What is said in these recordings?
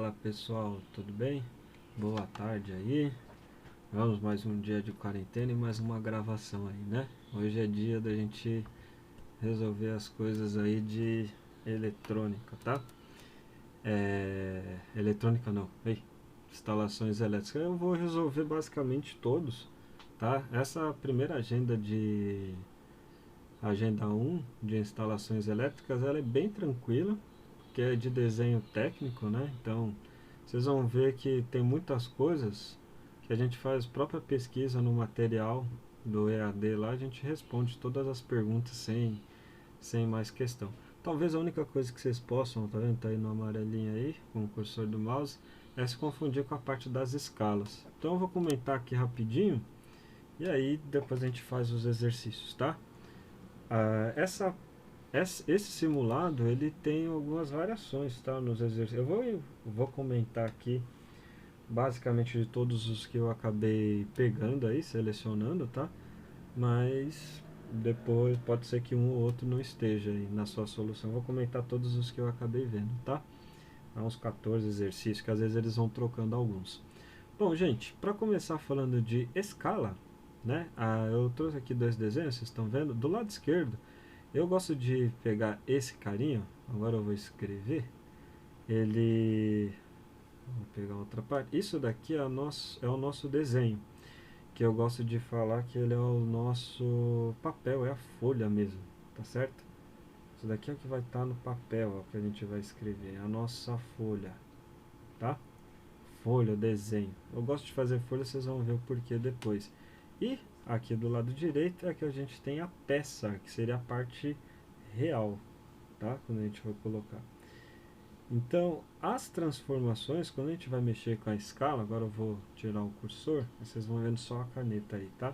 Fala pessoal, tudo bem? Boa tarde aí. Vamos mais um dia de quarentena e mais uma gravação aí, né? Hoje é dia da gente resolver as coisas aí de eletrônica, tá? Eletrônica não, instalações elétricas. Eu vou resolver basicamente todos, tá? Essa primeira agenda 1 de instalações elétricas, ela é bem tranquila, que é de desenho técnico, né? Então, vocês vão ver que tem muitas coisas que a gente faz própria pesquisa no material do EAD lá, a gente responde todas as perguntas sem mais questão. Talvez a única coisa que vocês possam, tá vendo? Tá aí no amarelinho aí, com o cursor do mouse, é se confundir com a parte das escalas. Então eu vou comentar aqui rapidinho e aí depois a gente faz os exercícios, tá? Ah, esse simulado ele tem algumas variações, tá, nos exercícios. Eu vou comentar aqui basicamente de todos os que eu acabei pegando aí, selecionando, tá? Mas depois pode ser que um ou outro não esteja aí na sua solução. Eu vou comentar todos os que eu acabei vendo, tá? Há uns 14 exercícios que às vezes eles vão trocando alguns. Bom, gente, para começar falando de escala, né? Eu trouxe aqui dois desenhos, vocês estão vendo? Do lado esquerdo, eu gosto de pegar esse carinha, agora eu vou escrever, ele... Vou pegar outra parte. Isso daqui é o nosso desenho, que eu gosto de falar que ele é o nosso papel, é a folha mesmo, tá certo? Isso daqui é o que vai estar no papel, é o que a gente vai escrever, é a nossa folha, tá? Folha, desenho. Eu gosto de fazer folha, vocês vão ver o porquê depois. E aqui do lado direito é que a gente tem a peça, que seria a parte real, tá? Quando a gente for colocar. Então, as transformações, quando a gente vai mexer com a escala, agora eu vou tirar o cursor, vocês vão vendo só a caneta aí, tá?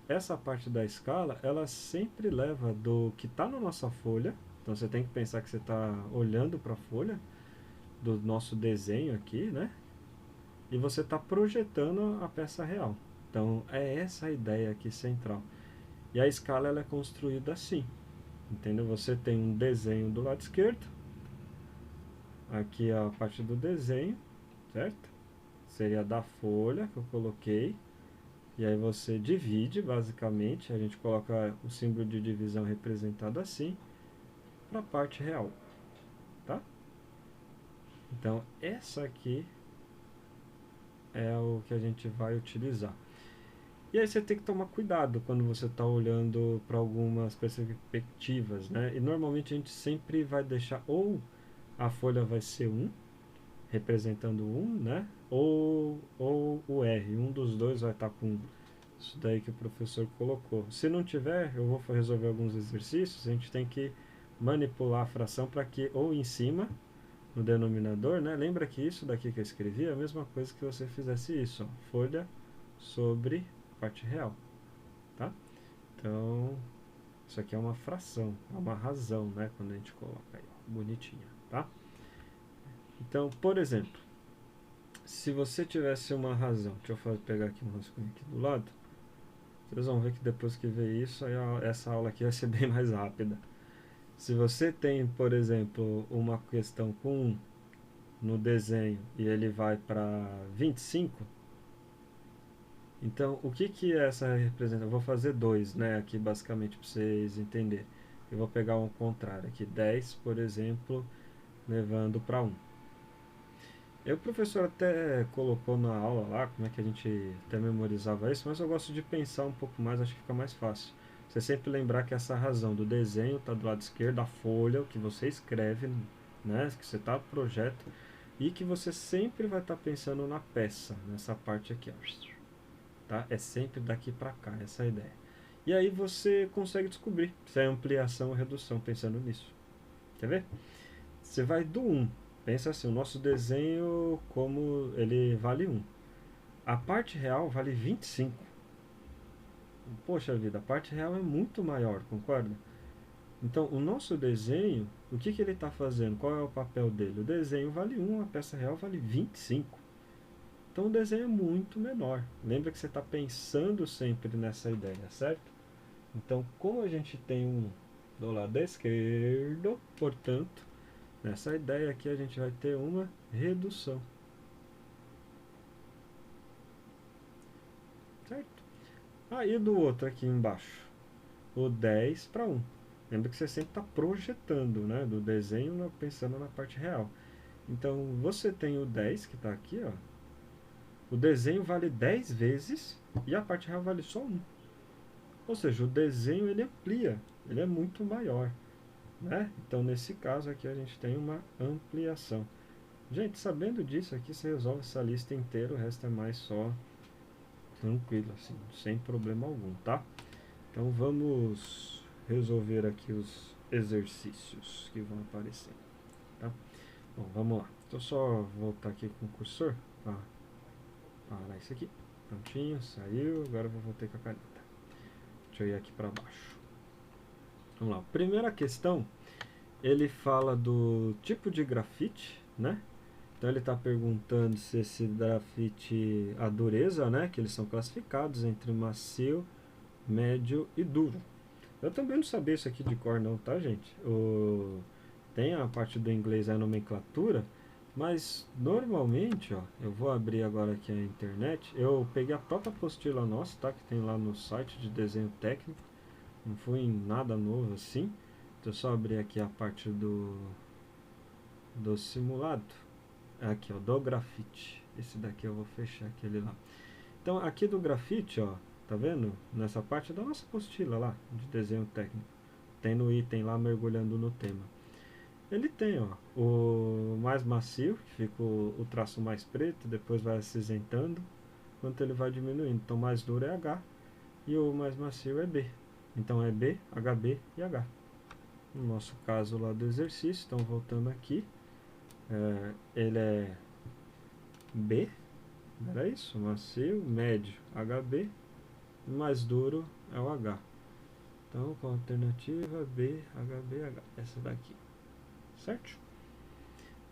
Essa parte da escala, ela sempre leva do que está na nossa folha, então você tem que pensar que você está olhando para a folha do nosso desenho aqui, né? E você está projetando a peça real. Então, é essa a ideia aqui central. E a escala ela é construída assim, entendeu? Você tem um desenho do lado esquerdo, aqui é a parte do desenho, certo? Seria da folha que eu coloquei. E aí você divide, basicamente, a gente coloca o símbolo de divisão representado assim, para a parte real, tá? Então, essa aqui é o que a gente vai utilizar. E aí você tem que tomar cuidado quando você está olhando para algumas perspectivas, né? E normalmente a gente sempre vai deixar, ou a folha vai ser 1, representando 1, né? Ou o R, um dos dois vai estar com isso daí que o professor colocou. Se não tiver, eu vou resolver alguns exercícios, a gente tem que manipular a fração para que, ou em cima, no denominador, né? Lembra que isso daqui que eu escrevi é a mesma coisa que você fizesse isso, ó, folha sobre parte real, tá? Então, isso aqui é uma fração, é uma razão, né? Quando a gente coloca aí, ó, bonitinha, tá? Então, por exemplo, se você tivesse uma razão, deixa eu pegar aqui um rascunho aqui do lado, vocês vão ver que depois que ver isso, aí essa aula aqui vai ser bem mais rápida. Se você tem, por exemplo, uma questão com 1 no desenho e ele vai para 25, então o que que essa representa? Eu vou fazer 2, né, aqui basicamente para vocês entenderem. Eu vou pegar um contrário aqui, 10, por exemplo, levando para 1. O professor até colocou na aula lá, como é que a gente até memorizava isso, mas eu gosto de pensar um pouco mais, acho que fica mais fácil. Você sempre lembrar que essa razão do desenho está do lado esquerdo, a folha, o que você escreve, né, que você está projeto, e que você sempre vai estar pensando na peça, nessa parte aqui, ó, tá? É sempre daqui para cá, essa é a ideia. E aí você consegue descobrir se é ampliação ou redução pensando nisso. Quer ver? Você vai do 1. Pensa assim, o nosso desenho, como ele vale 1. A parte real vale 25. Poxa vida, a parte real é muito maior, concorda? Então, o nosso desenho, o que que ele está fazendo? Qual é o papel dele? O desenho vale 1, a peça real vale 25. Então, o desenho é muito menor. Lembra que você está pensando sempre nessa ideia, certo? Então, como a gente tem um do lado esquerdo, portanto, Nessa ideia aqui a gente vai ter uma redução. Certo? Aí do outro aqui embaixo, o 10 para 1. Lembra que você sempre está projetando, né, do desenho pensando na parte real. Então você tem o 10 que está aqui, ó. O desenho vale 10 vezes e a parte real vale só 1. Ou seja, o desenho ele amplia, ele é muito maior, né? Então nesse caso aqui a gente tem uma ampliação. Gente, sabendo disso aqui, você resolve essa lista inteira, o resto é mais só tranquilo, assim, sem problema algum, tá? Então vamos resolver aqui os exercícios que vão aparecer, tá? Bom, vamos lá. Deixa eu só voltar aqui com o cursor para parar isso aqui. Prontinho, saiu. Agora eu vou voltar com a caneta. Deixa eu ir aqui para baixo. Vamos lá. Primeira questão, ele fala do tipo de grafite, né? Então ele está perguntando se esse grafite, a dureza, né? Que eles são classificados entre macio, médio e duro. Eu também não sabia isso aqui de cor não, tá, gente? Tem a parte do inglês, a nomenclatura, mas normalmente, ó, eu vou abrir agora aqui a internet, eu peguei a própria apostila nossa, tá, que tem lá no site de desenho técnico, não foi em nada novo assim, então eu só abrir aqui a parte do simulado, aqui ó, do grafite, esse daqui eu vou fechar aquele lá. Então aqui do grafite, ó, tá vendo? Nessa parte da nossa apostila lá, de desenho técnico, tem no item lá mergulhando no tema. Ele tem, ó, o mais macio, que fica o traço mais preto, depois vai acinzentando, enquanto ele vai diminuindo. Então, mais duro é H e o mais macio é B. Então, é B, HB e H. No nosso caso lá do exercício, então voltando aqui, ele é B, era isso? Macio, médio, HB, e mais duro é o H. Então, com a alternativa B, HB, H, essa daqui, certo?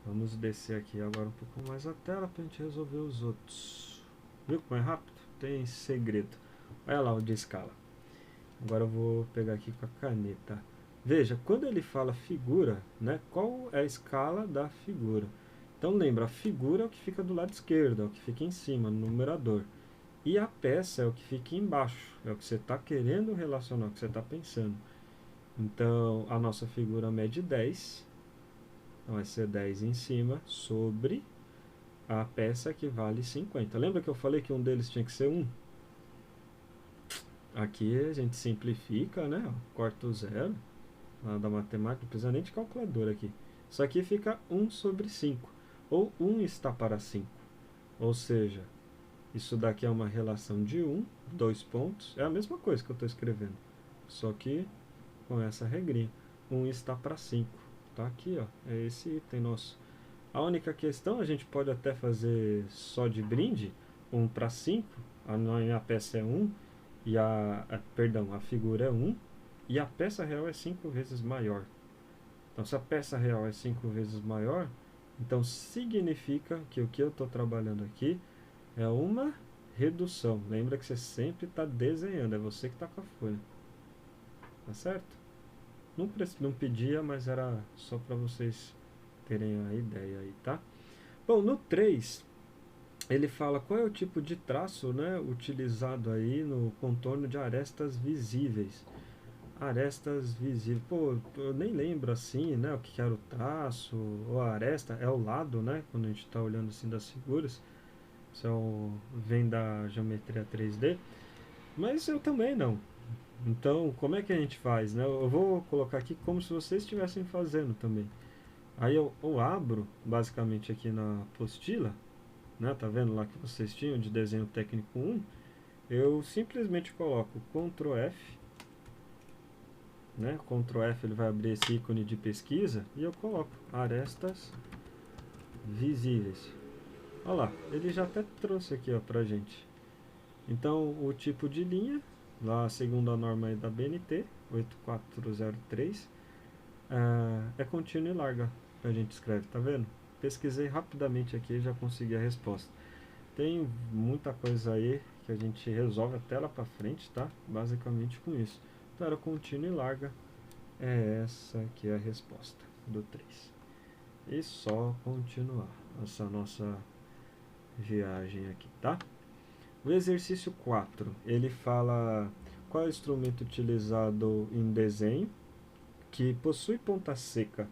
Vamos descer aqui agora um pouco mais a tela para a gente resolver os outros. Viu como é rápido? Tem segredo. Olha lá o de escala. Agora eu vou pegar aqui com a caneta. Veja, quando ele fala figura, né, qual é a escala da figura? Então lembra, a figura é o que fica do lado esquerdo, é o que fica em cima, no numerador. E a peça é o que fica embaixo, é o que você está querendo relacionar, o que você está pensando. Então a nossa figura mede 10. Então vai ser 10 em cima sobre a peça que vale 50. Lembra que eu falei que um deles tinha que ser 1? Aqui a gente simplifica, né? Corta o zero lá da matemática, não precisa nem de calculadora aqui. Isso aqui fica 1 sobre 5, ou 1 está para 5. Ou seja, isso daqui é uma relação de 1, 2 pontos, é a mesma coisa que eu estou escrevendo, só que com essa regrinha. 1 está para 5. Tá aqui, ó, é esse item nosso. A única questão, a gente pode até fazer só de brinde, 1 para 5, a peça é 1, e perdão, a figura é 1, e a peça real é 5 vezes maior. Então, se a peça real é 5 vezes maior, então significa que o que eu estou trabalhando aqui é uma redução. Lembra que você sempre está desenhando, é você que está com a folha. Tá certo? Não pedia, mas era só para vocês terem a ideia aí, tá? Bom, no 3, ele fala qual é o tipo de traço, né, utilizado aí no contorno de arestas visíveis. Arestas visíveis, pô, eu nem lembro assim, né, o que era o traço, ou a aresta, é o lado, né, quando a gente está olhando assim das figuras, isso vem da geometria 3D, mas eu também não. Então, como é que a gente faz, né? Eu vou colocar aqui como se vocês estivessem fazendo também. Aí eu abro, basicamente aqui na apostila, né? Tá vendo lá que vocês tinham de desenho técnico 1? Eu simplesmente coloco Ctrl F, né? Ctrl F ele vai abrir esse ícone de pesquisa e eu coloco arestas visíveis. Olha lá, ele já até trouxe aqui, ó, pra gente. Então, o tipo de linha, lá segundo a norma aí da BNT, 8403, é contínua e larga, que a gente escreve, tá vendo? Pesquisei rapidamente aqui e já consegui a resposta. Tem muita coisa aí que a gente resolve até lá pra frente, tá? Basicamente com isso. Então, era contínua e larga, é essa aqui a resposta do 3. e só continuar essa nossa viagem aqui, tá? O exercício 4, ele fala qual é o instrumento utilizado em desenho que possui ponta seca.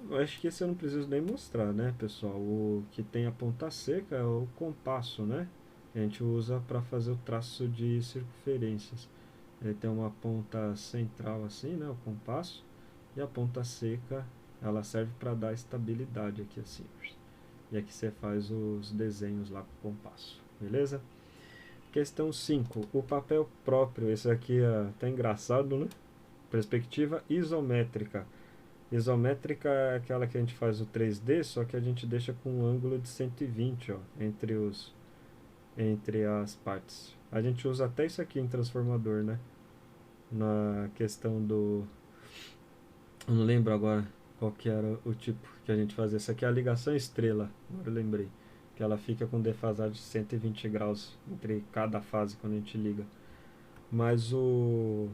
Eu acho que esse eu não preciso nem mostrar, né, pessoal? O que tem a ponta seca é o compasso, né? A gente usa para fazer o traço de circunferências. Ele tem uma ponta central assim, né, o compasso, e a ponta seca, ela serve para dar estabilidade aqui assim. E aqui você faz os desenhos lá com o compasso, beleza? Questão 5, o papel próprio. Esse aqui é até engraçado, né? Perspectiva isométrica. Isométrica é aquela que a gente faz o 3D, só que a gente deixa com um ângulo de 120, ó, entre as partes. A gente usa até isso aqui em transformador, né? Na questão do... Eu não lembro agora qual que era o tipo que a gente fazia. Essa aqui é a ligação estrela, agora eu lembrei. Que ela fica com defasagem de 120 graus entre cada fase quando a gente liga. Mas o...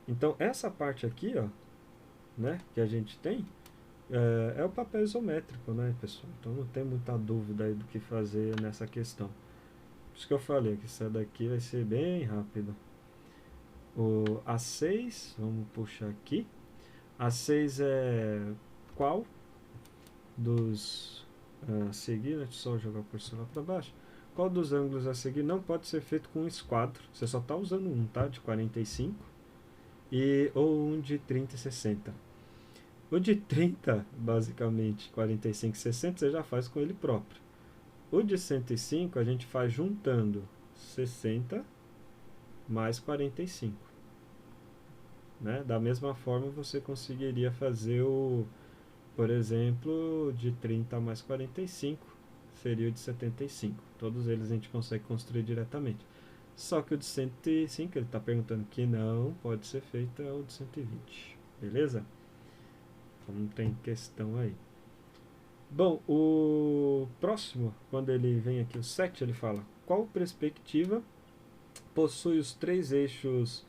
Então essa parte aqui, ó, né, que a gente tem, é o papel isométrico, né, pessoal? Então não tem muita dúvida aí do que fazer nessa questão. Por isso que eu falei que isso daqui vai ser bem rápido. O A6, vamos puxar aqui. A6 é qual dos a seguir, deixa eu só jogar o cursor lá para baixo. Qual dos ângulos a seguir não pode ser feito com um esquadro? Você só está usando um, tá? De 45 ou um de 30 e 60. O de 30, basicamente, 45 e 60, você já faz com ele próprio. O de 105 a gente faz juntando 60 mais 45. Né? Da mesma forma você conseguiria fazer o, por exemplo, de 30 mais 45 seria o de 75. Todos eles a gente consegue construir diretamente. Só que o de 105 ele está perguntando que não pode ser feito é o de 120. Beleza? Então não tem questão aí. Bom, o próximo, quando ele vem aqui, o 7, ele fala: qual perspectiva possui os três eixos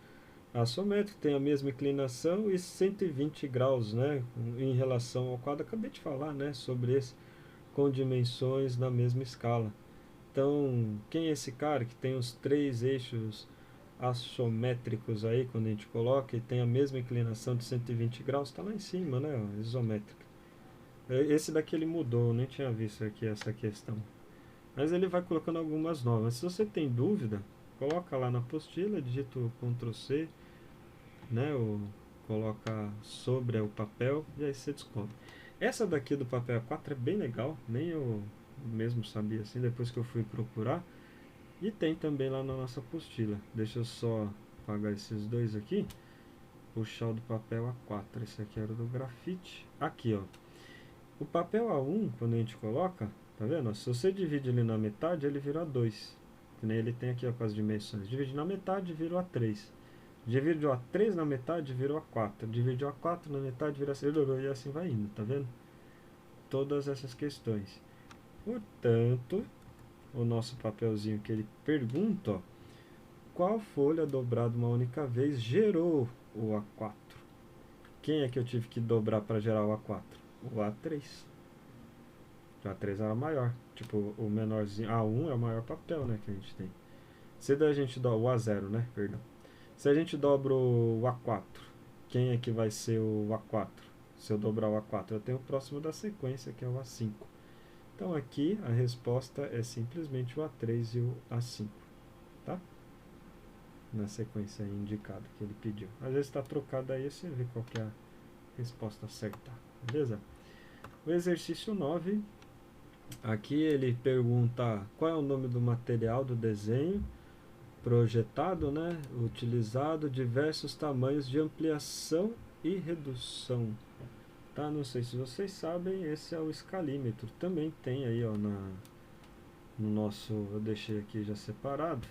assométricos, tem a mesma inclinação e 120 graus, né, em relação ao quadro? Acabei de falar, né, sobre esse, com dimensões na mesma escala. Então, quem é esse cara que tem os três eixos assométricos aí, quando a gente coloca, e tem a mesma inclinação de 120 graus? Está lá em cima, né, ó, isométrica. Esse daqui ele mudou, eu nem tinha visto aqui essa questão. Mas ele vai colocando algumas novas. Se você tem dúvida, coloca lá na apostila, digita o Ctrl C, né, ou coloca sobre o papel e aí você descobre. Essa daqui do papel A4 é bem legal, nem eu mesmo sabia assim, depois que eu fui procurar. E tem também lá na nossa apostila. Deixa eu só apagar esses dois aqui, puxar o do papel A4. Esse aqui era do grafite. Aqui, ó. O papel A1, quando a gente coloca, tá vendo? Se você divide ele na metade, ele vira A2. Que nem ele tem aqui, ó, com as dimensões. Divide na metade, vira o A3. Divide o A3 na metade, vira o A4. Divide o A4 na metade, vira A6. E assim vai indo, tá vendo? Todas essas questões. Portanto, o nosso papelzinho que ele pergunta, ó, qual folha dobrada uma única vez gerou o A4? Quem é que eu tive que dobrar para gerar o A4? O A3. O A3 era maior. Tipo, o menorzinho. A1 é o maior papel, né, que a gente tem. Se daí a gente dobra o A0, né? Perdão. Se a gente dobra o A4, quem é que vai ser o A4? Se eu dobrar o A4, eu tenho o próximo da sequência, que é o A5. Então aqui a resposta é simplesmente o A3 e o A5, tá? Na sequência indicada que ele pediu. Às vezes está trocado aí, você vê qual que é a resposta certa, beleza? O exercício 9, aqui ele pergunta qual é o nome do material do desenho projetado, né? Utilizado diversos tamanhos de ampliação e redução. Tá? Não sei se vocês sabem, esse é o escalímetro. Também tem aí, ó, no nosso, eu deixei aqui já separado.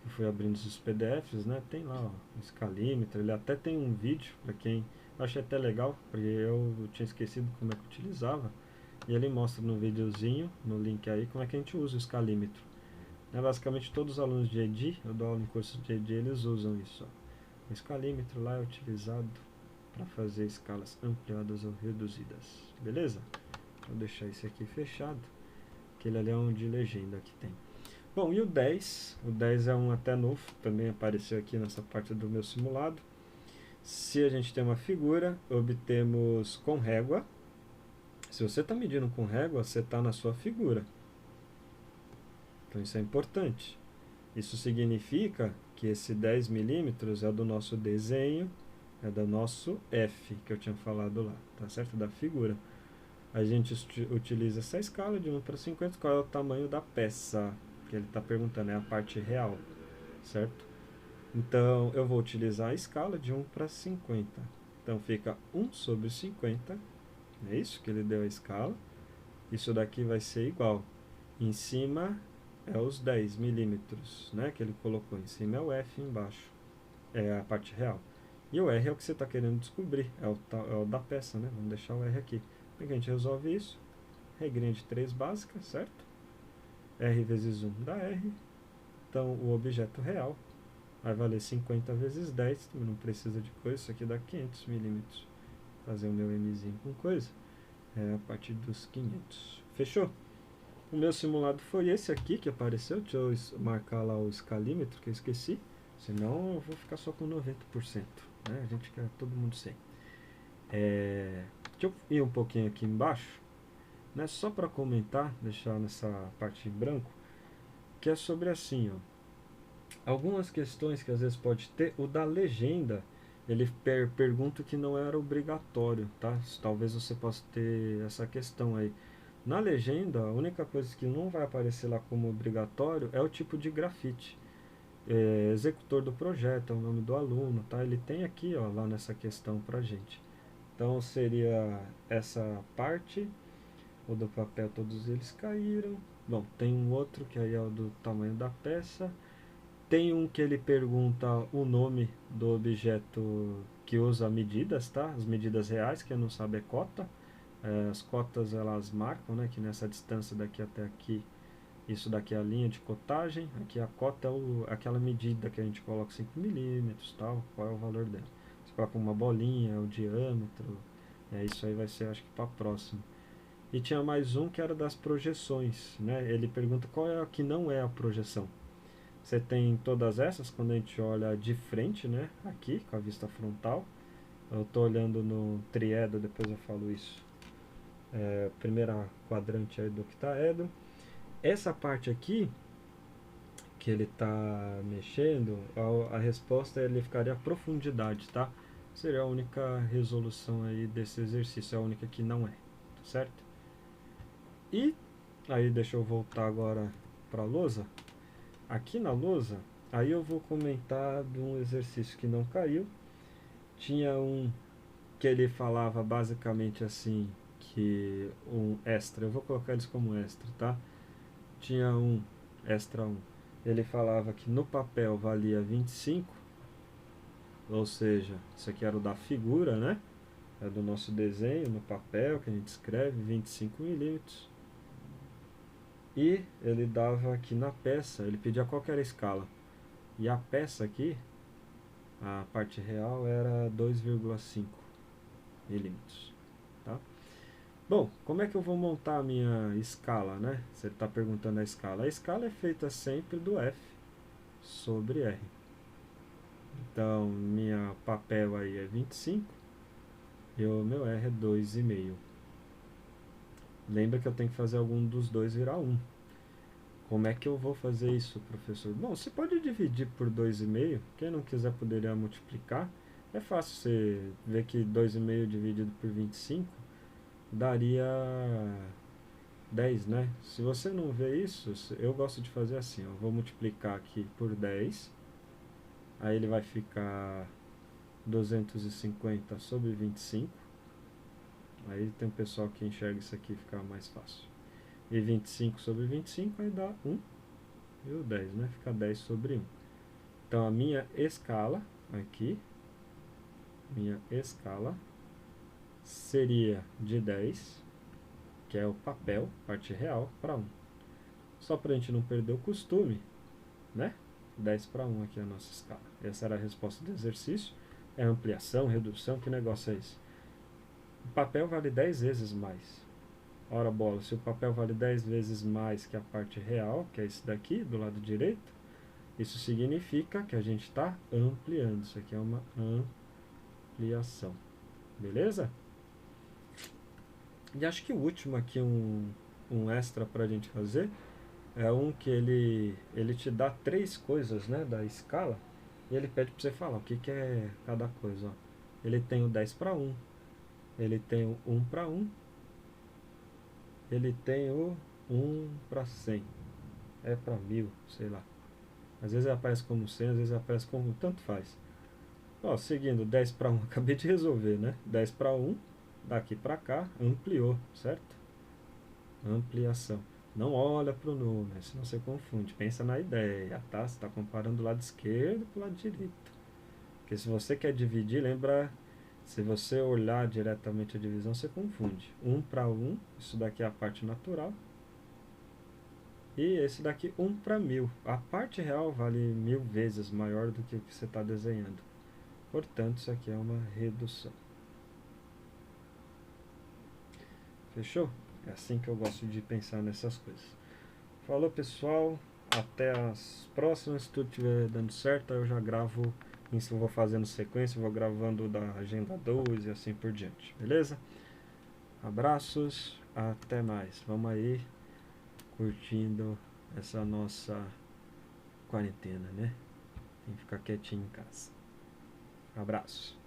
Eu fui abrindo os PDFs, né? Tem lá, ó, o escalímetro. Ele até tem um vídeo para quem... Eu achei até legal, porque eu tinha esquecido como é que utilizava. E ele mostra no videozinho, no link aí, como é que a gente usa o escalímetro. Basicamente todos os alunos de ED, eu dou aula em curso de ED, eles usam isso. Ó. O escalímetro lá é utilizado para fazer escalas ampliadas ou reduzidas. Beleza? Vou deixar esse aqui fechado. Aquele ali é um de legenda que tem. Bom, e o 10? O 10 é um até novo, também apareceu aqui nessa parte do meu simulado. Se a gente tem uma figura, obtemos com régua. Se você está medindo com régua, você está na sua figura. Então isso é importante. Isso significa que esse 10 milímetros é do nosso desenho, é do nosso F, que eu tinha falado lá, tá certo? Da figura. A gente utiliza essa escala de 1 para 50, qual é o tamanho da peça que ele está perguntando, é a parte real, certo? Então, eu vou utilizar a escala de 1 para 50. Então, fica 1 sobre 50, é isso que ele deu a escala. Isso daqui vai ser igual. Em cima é os 10 milímetros, né, que ele colocou. Em cima é o F, embaixo é a parte real. E o R é o que você está querendo descobrir, é o da peça, né? Vamos deixar o R aqui. Como é que a gente resolve isso? Regrinha de 3 básica, certo? R vezes 1 dá R. Então, o objeto real vai valer 50 vezes 10. Não precisa de coisa, isso aqui dá 500 milímetros. Fazer o meu Mzinho com coisa. É a partir dos 500. Fechou? O meu simulado foi esse aqui que apareceu. Deixa eu marcar lá o escalímetro que eu esqueci. Senão eu vou ficar só com 90%. Né? A gente quer todo mundo 100. Deixa eu ir um pouquinho aqui embaixo. Né? Só para comentar, deixar nessa parte em branco. Que é sobre assim, ó. Algumas questões que às vezes pode ter. O da legenda, ele pergunta que não era obrigatório, tá? Talvez você possa ter essa questão aí. Na legenda, a única coisa que não vai aparecer lá como obrigatório é o tipo de grafite. Executor do projeto, é o nome do aluno, tá? Ele tem aqui, ó, lá nessa questão pra gente. Então seria essa parte, o do papel todos eles caíram. Bom, tem um outro que aí é o do tamanho da peça. Tem um que ele pergunta o nome do objeto que usa medidas, tá? As medidas reais, quem não sabe é cota. As cotas elas marcam, né, que nessa distância daqui até aqui, isso daqui é a linha de cotagem, aqui a cota é aquela medida que a gente coloca 5 milímetros, tal, qual é o valor dela. Você coloca uma bolinha, o diâmetro, isso aí vai ser, acho que para próximo. E tinha mais um que era das projeções, né? Ele pergunta qual é a que não é a projeção. Você tem todas essas quando a gente olha de frente, né? Aqui, com a vista frontal. Eu estou olhando no triedro, depois eu falo isso. Primeira quadrante aí do octaedro. Essa parte aqui, que ele está mexendo, a resposta ele ficaria a profundidade, tá? Seria a única resolução aí desse exercício, é a única que não é, tá certo? E aí deixa eu voltar agora para a lousa. Aqui na lousa, aí eu vou comentar de um exercício que não caiu. Tinha um que ele falava basicamente assim, que um extra, eu vou colocar eles como extra, tá? Tinha um extra 1. Ele falava que no papel valia 25, ou seja, isso aqui era o da figura, né? É do nosso desenho no papel que a gente escreve, 25 milímetros. E ele dava aqui na peça, ele pedia qual que era a escala. E a peça aqui, a parte real era 2,5 milímetros, tá? Bom, como é que eu vou montar a minha escala, né? Você está perguntando a escala. A escala é feita sempre do F sobre R. Então, minha papel aí é 25 e o meu R é 2,5. Lembra que eu tenho que fazer algum dos dois virar 1. Como é que eu vou fazer isso, professor? Bom, você pode dividir por 2,5. Quem não quiser poderia multiplicar. É fácil você ver que 2,5 dividido por 25 daria 10, né? Se você não vê isso, eu gosto de fazer assim, ó. Vou multiplicar aqui por 10. Aí ele vai ficar 250 sobre 25. Aí tem um pessoal que enxerga isso aqui e fica mais fácil. E 25 sobre 25 aí dá 1. E o 10, né? Fica 10 sobre 1. Então a minha escala aqui, minha escala seria de 10, que é o papel, parte real, para 1. Só para a gente não perder o costume, né? 10 para 1 aqui é a nossa escala. Essa era a resposta do exercício. É ampliação, redução, que negócio é esse? O papel vale 10 vezes mais. Ora bola, se o papel vale 10 vezes mais que a parte real, que é esse daqui, do lado direito, isso significa que a gente está ampliando. Isso aqui é uma ampliação. Beleza? E acho que o último aqui, um extra para a gente fazer, é um que ele te dá três coisas, né, da escala, e ele pede para você falar o que, que é cada coisa. Ó. Ele tem o 10 para 1, ele tem o 1 para 1, ele tem o 1 para 100, é para 1000, sei lá. Às vezes aparece como 100, às vezes aparece como tanto faz. Ó, seguindo 10 para 1, acabei de resolver, né? 10 para 1, daqui para cá, ampliou, certo? Ampliação. Não olha para o número, senão você confunde. Pensa na ideia, tá? Você está comparando o lado esquerdo com o lado direito. Porque se você quer dividir, lembra, se você olhar diretamente a divisão, você confunde. 1 para 1, isso daqui é a parte natural. E esse daqui, 1 para 1000. A parte real vale 1000 vezes maior do que o que você está desenhando. Portanto, isso aqui é uma redução. Fechou? É assim que eu gosto de pensar nessas coisas. Falou, pessoal. Até as próximas. Se tudo estiver dando certo, eu já gravo. Isso eu vou fazendo sequência, vou gravando da agenda 2 e assim por diante. Beleza? Abraços. Até mais. Vamos aí curtindo essa nossa quarentena, né? Tem que ficar quietinho em casa. Abraço.